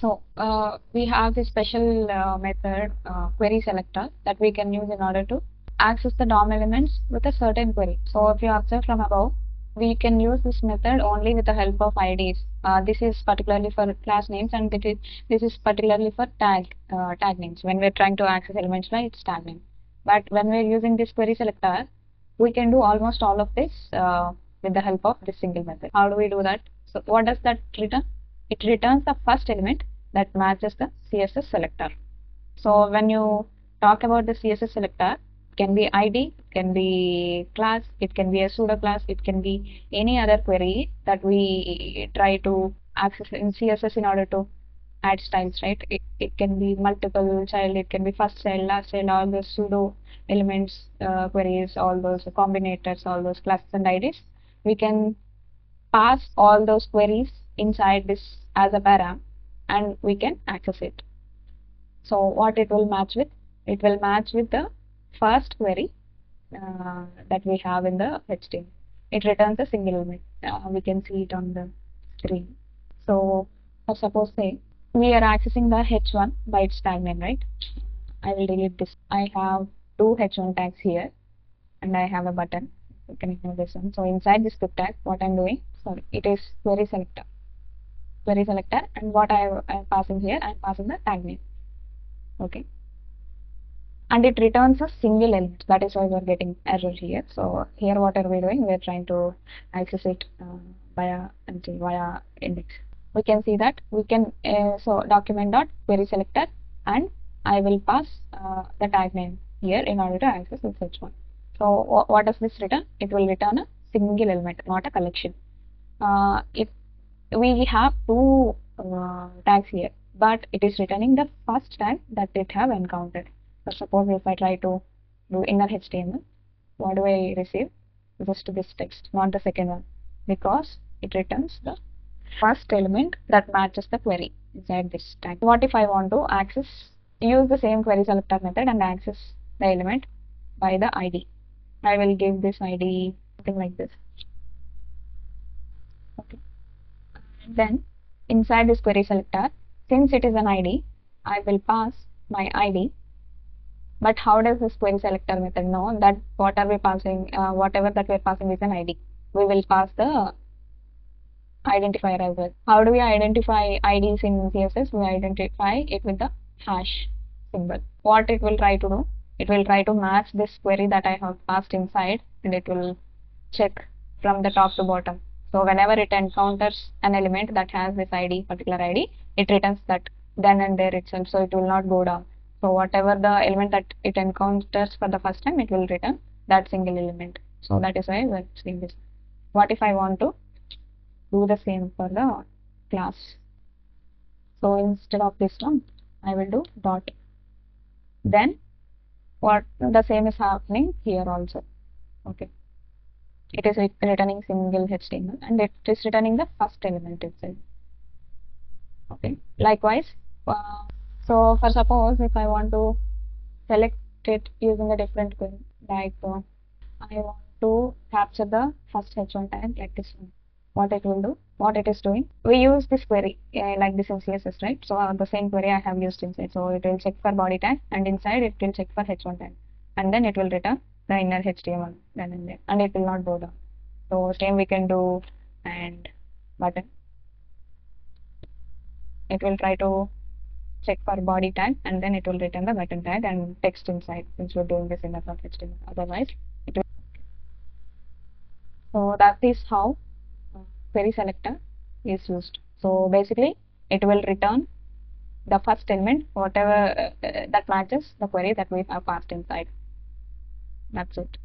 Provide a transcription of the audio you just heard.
We have this special method, querySelector, that we can use in order to access the DOM elements with a certain query. So if you observe from above, we can use this method only with the help of IDs. This is particularly for class names, and this is particularly for tag names. When we're trying to access elements by its tag name. But when we're using this querySelector, we can do almost all of this with the help of this single method. How do we do that? So what does that return? It returns the first element that matches the CSS selector. So when you talk about the CSS selector, it can be ID, it can be class, it can be a pseudo class, it can be any other query that we try to access in CSS in order to add styles, right? It can be multiple child, it can be first child, last child, all those pseudo elements, queries, all those combinators, all those classes and IDs. We can pass all those queries inside this as a param, and we can access it. So what it will match with? It will match with the first query that we have in the HTML. It returns a single element. We can see it on the screen. So suppose say we are accessing the h1 by its tag name, right? I will delete this. I have two h1 tags here, and I have a button. You can ignore this one. So inside this script tag, what I'm doing, sorry, it is querySelector, and what I'm passing here, I'm passing the tag name. Okay, and it returns a single element. That is why we're getting error here. So here, what are we doing? We're trying to access it via index. We can see that we can so document dot querySelector, and I will pass the tag name here in order to access this h1. So what does this return? It will return a single element, not a collection. If we have two tags here, but it is returning the first tag that it have encountered. So suppose if I try to do inner HTML, what do I receive? Just this text, not the second one, because it returns the first element that matches the query inside this tag. What if I want to use the same querySelector method and access the element by the ID? I will give this ID something like this. Okay. And then inside this querySelector, since it is an ID, I will pass my ID. But how does this querySelector method know that what are we passing? Whatever that we're passing is an ID. We will pass the identifier as well. How do we identify IDs in CSS? We identify it with the hash symbol. What it will try to do? It will try to match this query that I have passed inside, and it will check from the top to bottom. So whenever it encounters an element that has this ID, particular ID, it returns that then and there itself. So it will not go down. So whatever the element that it encounters for the first time, it will return that single element. So that is why we're seeing this. What if I want to do the same for the class? So instead of this one, I will do dot. Then what the same is happening here also. Okay, it is returning single HTML, and it is returning the first element itself. Okay, likewise. So for suppose if I want to select it using a different query, like I want to capture the first h1 tag like this one. What it will do, what it is doing, we use this query like this in CSS, right? So the same query I have used inside. So it will check for body tag, and inside it will check for h1 tag, and then it will return the inner HTML then and there, and it will not go down. So same we can do and button. It will try to check for body tag, and then it will return the button tag and text inside, since we're doing this in the HTML. Otherwise, it will. So that is how querySelector is used. So basically, it will return the first element, whatever that matches the query that we have passed inside. That's it.